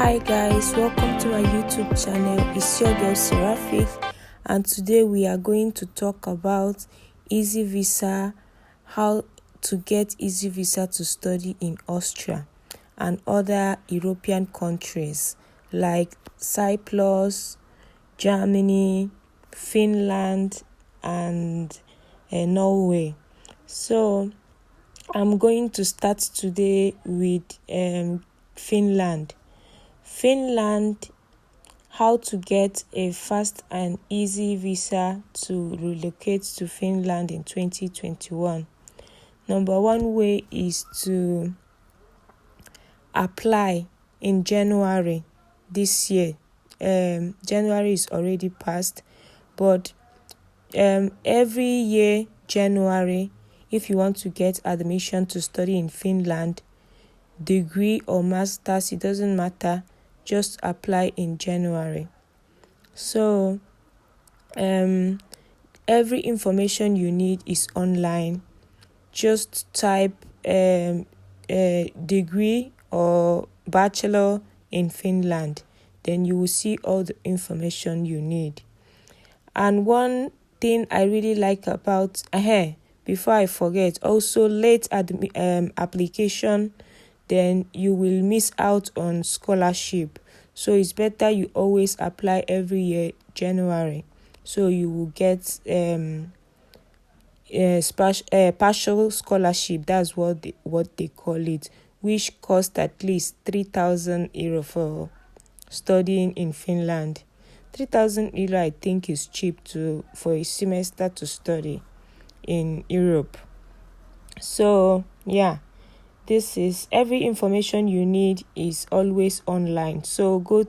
Hi guys, welcome to our YouTube channel. It's your girl Seraphic, and today we are going to talk about easy visa, how to get easy visa to study in Austria and other European countries like Cyprus, Germany, Finland, and Norway. So I'm going to start today with Finland. How to get a fast and easy visa to relocate to Finland in 2021. Number one way is to apply in January this year. January is already past, but every year, January, if you want to get admission to study in Finland, degree or master's, it doesn't matter, just apply in January. So every information you need is online. Just type degree or bachelor in Finland, then you will see all the information you need. And one thing I really like about before I forget, also late application, then you will miss out on scholarship. So it's better you always apply every year, January, so you will get partial scholarship. That's what they call it, which cost at least 3,000 euro for studying in Finland. 3,000 euro, I think, is cheap for a semester to study in Europe. So yeah, this is every information you need is always online. So go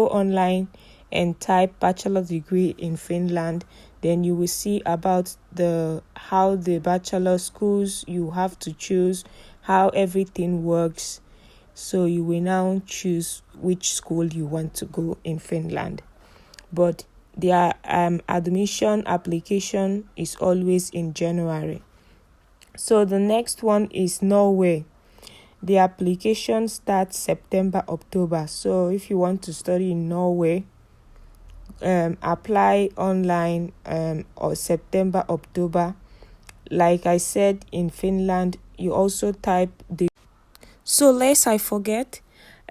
online and type bachelor degree in Finland. Then you will see about how the bachelor schools you have to choose, how everything works. So you will now choose which school you want to go in Finland. But their admission application is always in January. So the next one is Norway. The application starts September, October. So if you want to study in Norway, apply online or September, October. Like I said, in Finland, you also type the. So lest I forget,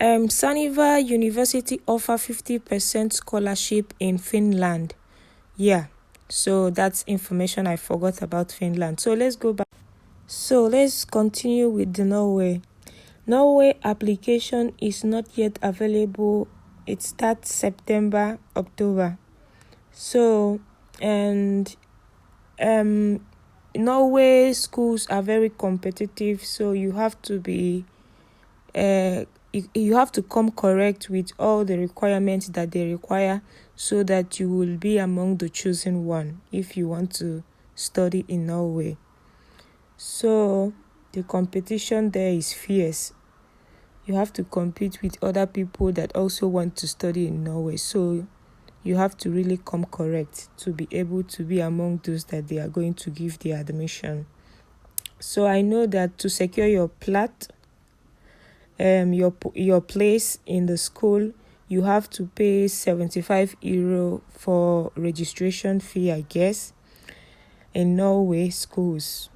Saniva University offer 50% scholarship in Finland. Yeah, so that's information I forgot about Finland. So let's go back. So let's continue with the Norway. Norway application is not yet available. It starts September, October. So, and Norway schools are very competitive, so you have to be you have to come correct with all the requirements that they require, so that you will be among the chosen one if you want to study in Norway. So the competition there is fierce. You have to compete with other people that also want to study in Norway. So you have to really come correct to be able to be among those that they are going to give the admission. So I know that to secure your your place in the school, you have to pay 75 euro for registration fee, I guess, in Norway schools.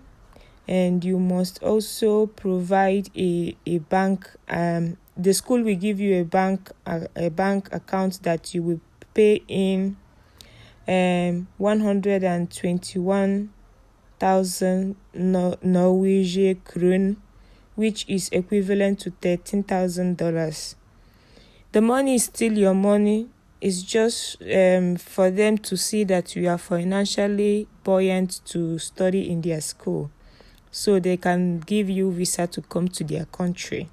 And you must also provide a bank. The school will give you a bank account that you will pay in 121,000 Norwegian krone, which is equivalent to $13,000. The money is still your money. It's just for them to see that you are financially buoyant to study in their school, so they can give you visa to come to their country.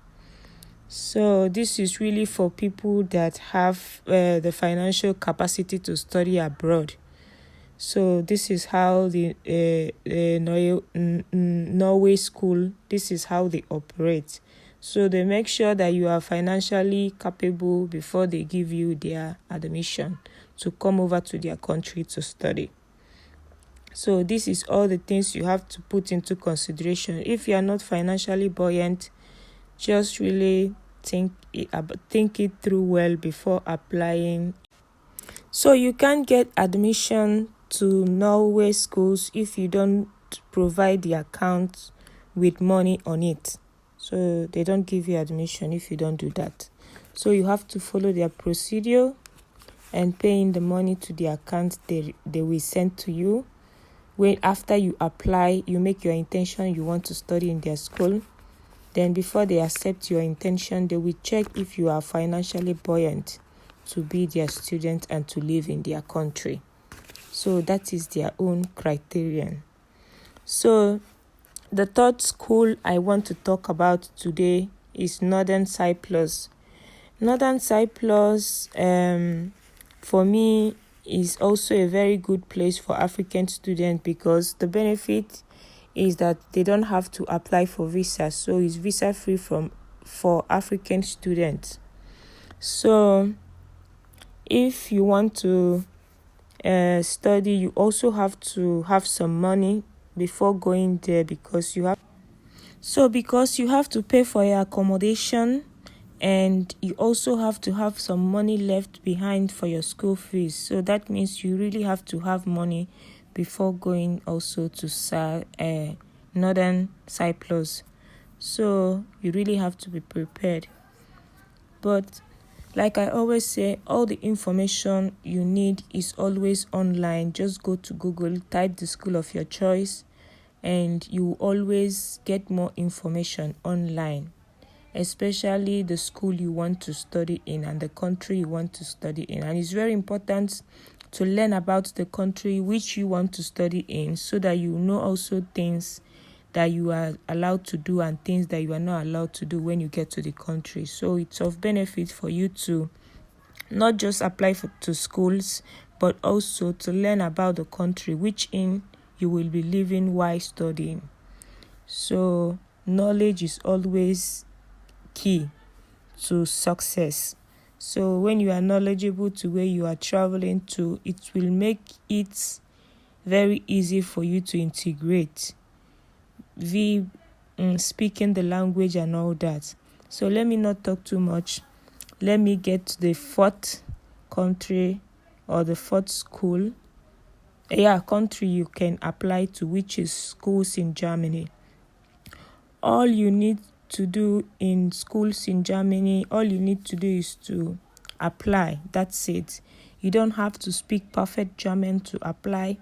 So this is really for people that have the financial capacity to study abroad. So this is how the Norway school, this is how they operate. So they make sure that you are financially capable before they give you their admission to come over to their country to study. So this is all the things you have to put into consideration. If you are not financially buoyant, just really think it through well before applying. So you can't get admission to Norway schools if you don't provide the account with money on it. So they don't give you admission if you don't do that. So you have to follow their procedure and pay in the money to the account they will send to you. When after you apply, you make your intention you want to study in their school. Then before they accept your intention, they will check if you are financially buoyant to be their student and to live in their country. So that is their own criterion. So the third school I want to talk about today is Northern Cyprus. Northern Cyprus, for me, is also a very good place for African students because the benefit is that they don't have to apply for visa. So it's visa free for African students. So if you want to study, you also have to have some money before going there because you have to pay for your accommodation, and you also have to have some money left behind for your school fees. So that means you really have to have money before going also to Northern Cyprus. So you really have to be prepared. But like I always say, all the information you need is always online. Just go to Google, type the school of your choice, and you always get more information online, especially the school you want to study in and the country you want to study in. And it's very important to learn about the country which you want to study in so that you know also things that you are allowed to do and things that you are not allowed to do when you get to the country. So it's of benefit for you to not just apply to schools, but also to learn about the country which you will be living while studying. So knowledge is always key to success. So when you are knowledgeable to where you are traveling to, it will make it very easy for you to integrate speaking the language and all that. So let me not talk too much. Let me get to the fourth country or the fourth school. Country you can apply to, which is schools in Germany. All you need to do in schools in Germany, all you need to do is to apply. That's it. You don't have to speak perfect German to apply.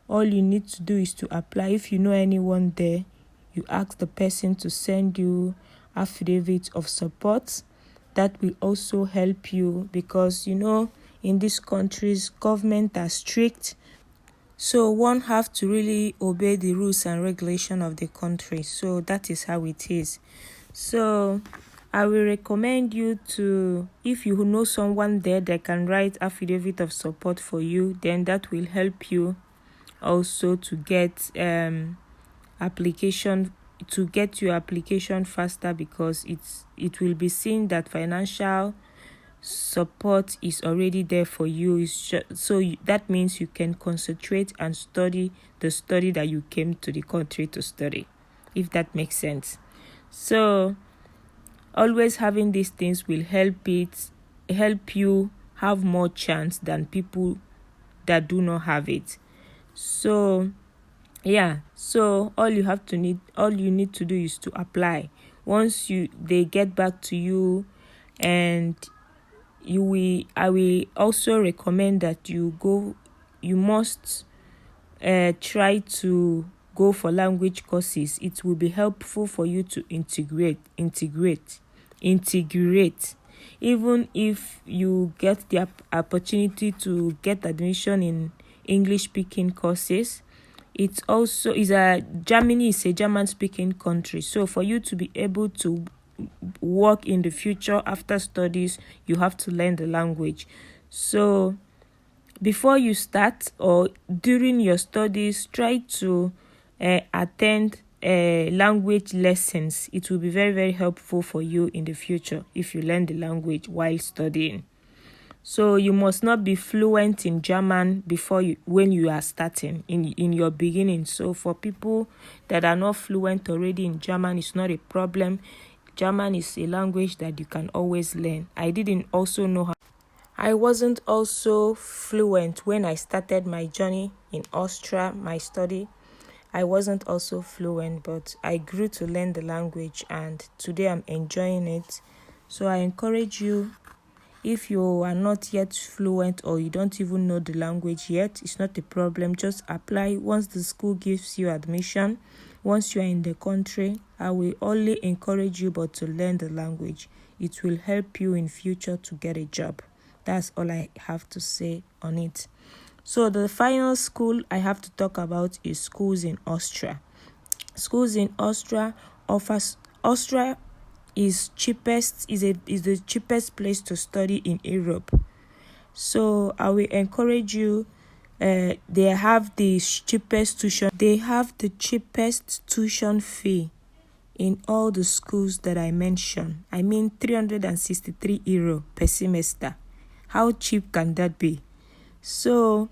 All you need to do is to apply. If you know anyone there, you ask the person to send you affidavit of support. That will also help you because, in these countries, government are strict. So one have to really obey the rules and regulation of the country. So that is how it is. So I will recommend you to, if you know someone there that can write affidavit of support for you, then that will help you also to get your application faster because it will be seen that financial support is already there for you. That means you can concentrate and study the study that you came to the country to study, if that makes sense. So always having these things will help you have more chance than people that do not have it. So all you need to do is to apply. Once they get back to you, and I will also recommend that you must try to go for language courses. It will be helpful for you to integrate. Even if you get the opportunity to get admission in English speaking courses, Germany is a German speaking country. So for you to be able to work in the future after studies, you have to learn the language. So before you start or during your studies, try to attend language lessons. It will be very, very helpful for you in the future if you learn the language while studying. So you must not be fluent in German when you are starting in your beginning. So for people that are not fluent already in German, it's not a problem. German is a language that you can always learn. I didn't also know how. I wasn't also fluent when I started my journey in Austria, my study. I wasn't also fluent, but I grew to learn the language, and today I'm enjoying it. So I encourage you, if you are not yet fluent or you don't even know the language yet, it's not a problem. Just apply once the school gives you admission. Once you are in the country, I will only encourage you but to learn the language. It will help you in future to get a job. That's all I have to say on it. So the final school I have to talk about is schools in Austria. Schools in Austria offers Austria is the cheapest place to study in Europe. So I will encourage you. They have the cheapest tuition. They have the cheapest tuition fee in all the schools that I mentioned. I mean, €363 per semester. How cheap can that be? So,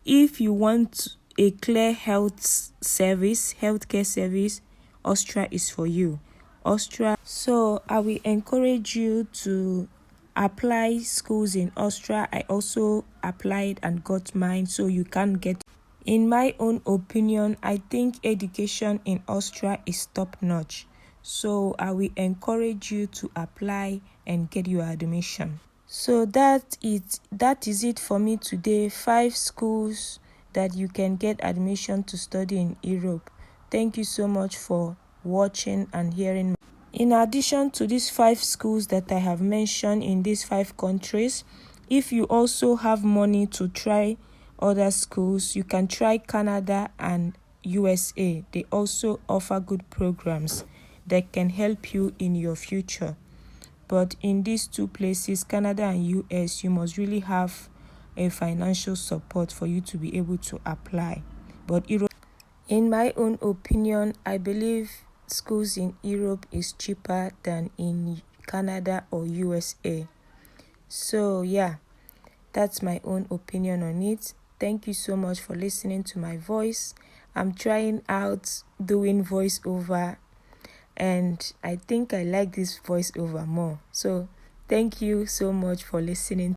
if you want a clear healthcare service, Austria is for you. Austria. So, I will encourage you to apply schools in Austria. I also applied and got mine, so you can get. In my own opinion, I think education in Austria is top-notch. So, I will encourage you to apply and get your admission. So that is it for me today. 5 schools that you can get admission to study in Europe. Thank you so much for watching and hearing. In addition to these 5 schools that I have mentioned in these 5 countries, if you also have money to try other schools, you can try Canada and USA. They also offer good programs that can help you in your future. But in these 2 places, Canada and US, you must really have a financial support for you to be able to apply. But in my own opinion, I believe schools in Europe is cheaper than in Canada or USA. So yeah, that's my own opinion on it. Thank you so much for listening to my voice. I'm trying out doing voiceover, and I think I like this voiceover more. So thank you so much for listening.